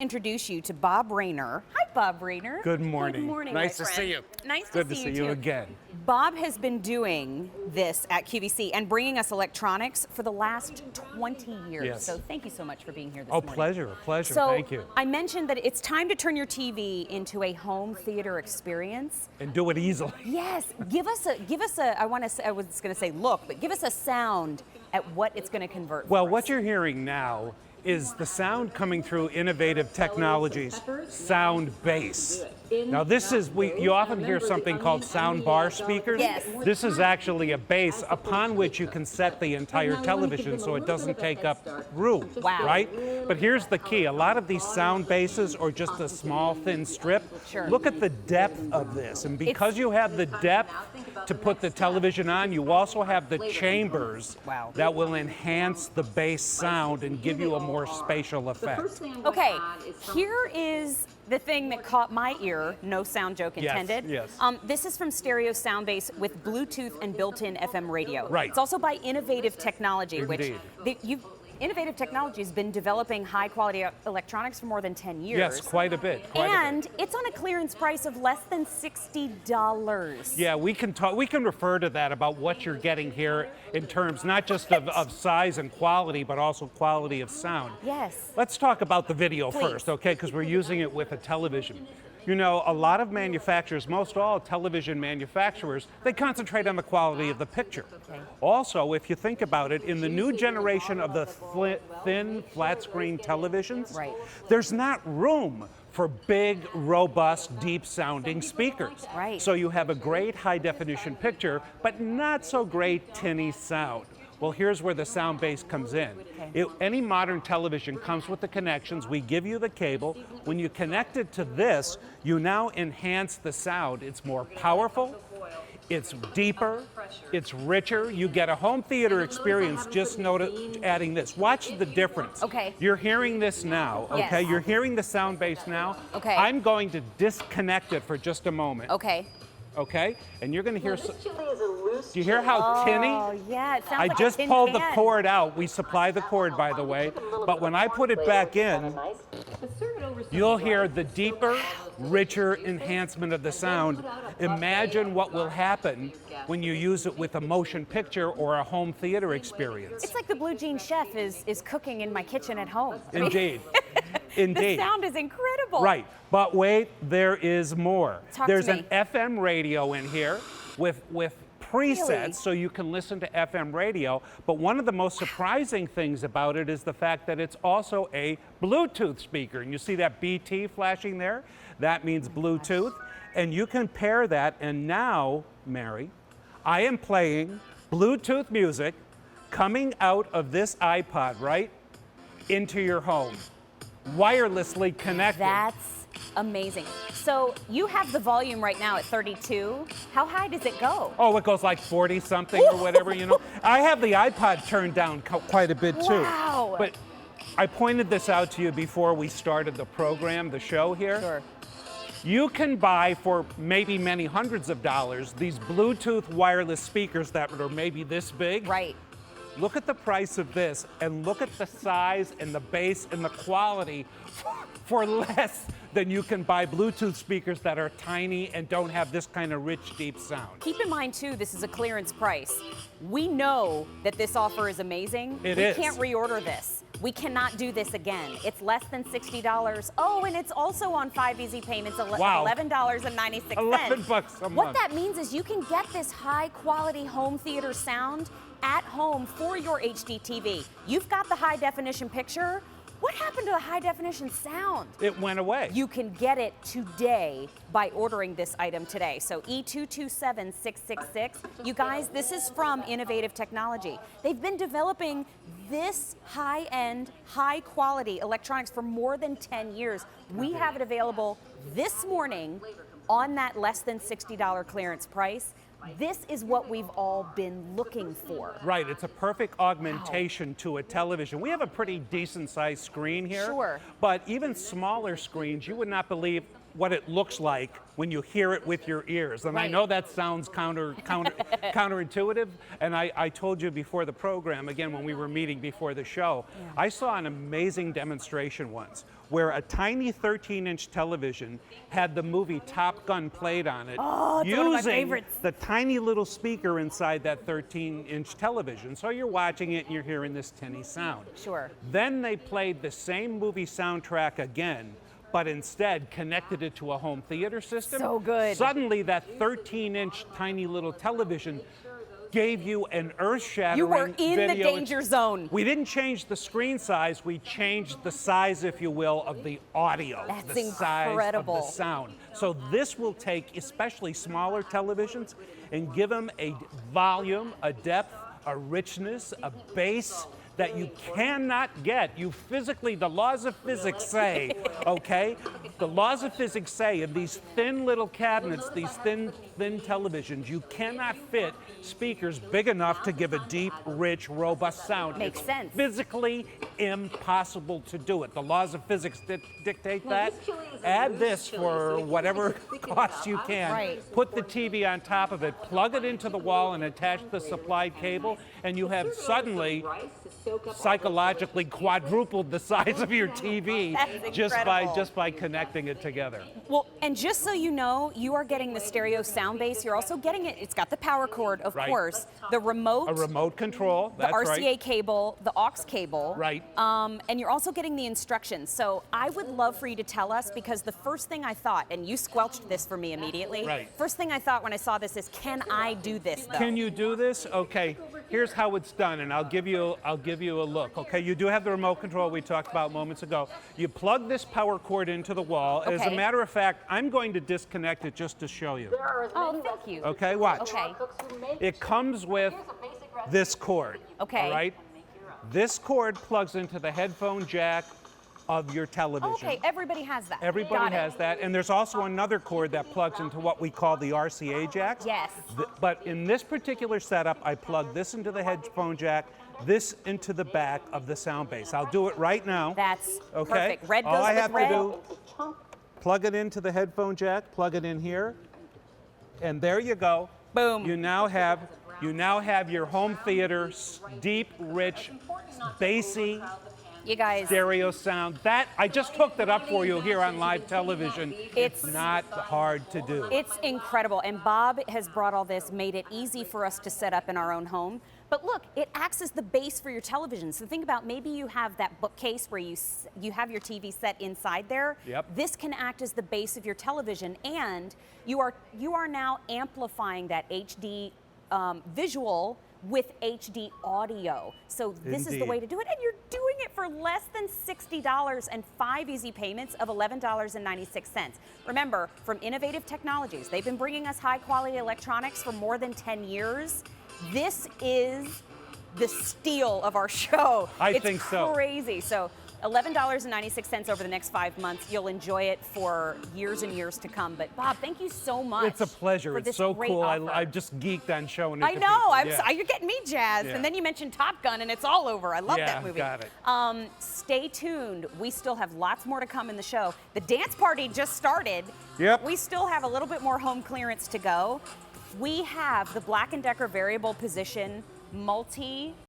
Introduce you to Bob Rayner. Hi, Bob Rayner. Good morning. Good morning, Nice my to friend. see you. Nice Good to to see see you too. again. Bob has been doing this at QVC and bringing us electronics for the last 20 years. Yes. So thank you so much for being here this morning. Pleasure. So Thank you. I mentioned that it's time to turn your TV into a home theater experience. And do it easily. Yes. Give us a. I was going to say look, but give us a sound at what it's going to convert. Well, for what us. you're hearing now is the sound coming through innovative technologies, Soundbase. Now this is, you often hear something called sound bar speakers. Yes. This is actually a base upon which you can set the entire television so it doesn't take up room, Wow. right? But here's the key, a lot of these sound bases are just a small thin strip. Sure. Look at the depth of this, and because you have the depth to put the television on, you also have the chambers Wow. that will enhance the bass sound and give you a more spatial effect. Okay, here is the thing that caught my ear, no sound joke intended. Yes. This is from Stereo Soundbase with Bluetooth and built-in FM radio. Right. It's also by Innovative Technology, Indeed. which Innovative Technology has been developing high-quality electronics for more than 10 years. Yes, quite a bit. And it's on a clearance price of less than $60. Yeah, we can refer to that about what you're getting here in terms not just of size and quality, but also quality of sound. Yes. Let's talk about the video Please. first, okay? Because we're using it with a television. You know, a lot of manufacturers, most all television manufacturers, they concentrate on the quality of the picture. Okay. Also, if you think about it, in the new generation of the thin flat screen televisions, Right. there's not room for big, robust, deep sounding speakers. Right. So you have a great high definition picture, but not so great tinny sound. Well, here's where the Soundbase comes in. Any modern television comes with the connections. We give you the cable. When you connect it to this, you now enhance the sound. It's more powerful, it's deeper, it's richer. You get a home theater experience just adding this. Watch the difference. Okay. You're hearing this now, okay? Yes. You're hearing the Soundbase now. Okay. I'm going to disconnect it for just a moment. Okay. Okay? And you're going to hear. Do you hear how tinny? Oh, yeah, it sounds I like just a tin pulled the can. cord out. We supply the cord, by the way. But when I put it back in, you'll hear the deeper, richer enhancement of the sound. Imagine what will happen when you use it with a motion picture or a home theater experience. It's like the Blue Jean Chef is cooking in my kitchen at home. I mean, Indeed. the Indeed. sound is incredible. Right. But wait, there is more. Talk to There's me. an FM radio in here with presets Really? so you can listen to FM radio. But one of the most surprising things about it is the fact that it's also a Bluetooth speaker. And you see that BT flashing there? That means Bluetooth. And you can pair that. And now, Mary, I am playing Bluetooth music coming out of this iPod, right, into your home, wirelessly connected. That's amazing. So you have the volume right now at 32. How high does it go? Oh, it goes like 40 something or whatever, you know. I have the iPod turned down quite a bit too. Wow. But I pointed this out to you before we started the program, the show here. Sure. You can buy for maybe many hundreds of dollars these Bluetooth wireless speakers that are maybe this big. Right. Look at the price of this and look at the size and the bass and the quality for less than you can buy Bluetooth speakers that are tiny and don't have this kind of rich, deep sound. Keep in mind too, this is a clearance price. We know that this offer is amazing. It we is. can't reorder this. We cannot do this again. It's less than $60. Oh, and it's also on 5 easy payments, Wow. $11.96. $11 a month. What that means is you can get this high quality home theater sound at home for your HD TV. You've got the high definition picture. What happened to the high definition sound? It went away. You can get it today by ordering this item today. So E227666. You guys, this is from Innovative Technology. They've been developing this high-end, high-quality electronics for more than 10 years. We have it available this morning on that less than $60 clearance price. This is what we've all been looking for. Right, it's a perfect augmentation to a television. We have a pretty decent sized screen here. Sure. But even smaller screens, you would not believe what it looks like when you hear it with your ears. And I Right. know that sounds counterintuitive. And I told you before the program, again, when we were meeting before the show, I saw an amazing demonstration once where a tiny 13-inch television had the movie Top Gun played on it, Oh, it's one of my using favorites. the tiny little speaker inside that 13-inch television. So you're watching it and you're hearing this tinny sound. Sure. Then they played the same movie soundtrack again, but instead connected it to a home theater system. So good. Suddenly that 13-inch tiny little television gave you an earth-shattering You were in the video. danger zone. We didn't change the screen size, we changed the size, if you will, of the audio. That's the incredible. size of the sound. So this will take especially smaller televisions and give them a volume, a depth, a richness, a bass that you cannot get. You physically, the laws of physics say, okay? The laws of physics say in these thin little cabinets, these thin televisions, you cannot fit speakers big enough to give a deep, rich, robust sound. Makes It's sense. physically impossible to do it. The laws of physics dictate that. Add this for whatever cost you can. Right. Put the TV on top of it, plug it into the wall and attach the supplied cable, and you have suddenly psychologically quadrupled the size of your TV That's just by connecting it together. Well, and just so you know, you are getting the stereo Soundbase. You're also getting it. It's got the power cord, of Right. course, the remote, A remote control, the that's RCA right. cable, the aux cable. Right. And you're also getting the instructions. So I would love for you to tell us, because the first thing I thought, and you squelched this for me immediately. Right. First thing I thought when I saw this is, can I do this though? Can you do this? Okay, here's how it's done, and I'll give you a look. Okay, you do have the remote control we talked about moments ago. You plug this power cord into the wall. As a Okay. matter of fact, I'm going to disconnect it just to show you. Oh, thank you. Okay, watch. Okay. It comes with this cord. Okay. All right. This cord plugs into the headphone jack of your television. Okay, everybody has that. Everybody Got has it. that, and there's also another cord that plugs into what we call the RCA jacks. Yes. But in this particular setup, I plug this into the headphone jack, this into the back of the Soundbase. I'll do it right now. That's Okay. perfect. Red goes All I with have red. to do, plug it into the headphone jack, plug it in here, and there you go. Boom. You now have your home theater deep, rich, bassy You guys, stereo sound. That I just hooked it up for you here on live television. It's not hard to do. it's incredible. And Bob has brought all this, made it easy for us to set up in our own home. But look, it acts as the base for your television. So think about, maybe you have that bookcase where you have your TV set inside there. Yep. This can act as the base of your television, and you are now amplifying that HD visual with HD audio. So this is the Indeed. way to do it, and you're doing it for less than $60 and 5 easy payments of $11.96. Remember, from Innovative Technologies, they've been bringing us high quality electronics for more than 10 years. This is the steal of our show. I think so. It's crazy. So $11.96 over the next 5 months. You'll enjoy it for years and years to come. But Bob, thank you so much. It's a pleasure. For It's this so great cool. offer. I just geeked on showing it I to know. people. You're getting me jazzed. Yeah. And then you mentioned Top Gun, and it's all over. I love Yeah, that movie. got it. Stay tuned. We still have lots more to come in the show. The dance party just started. Yep. We still have a little bit more home clearance to go. We have the Black & Decker variable position multi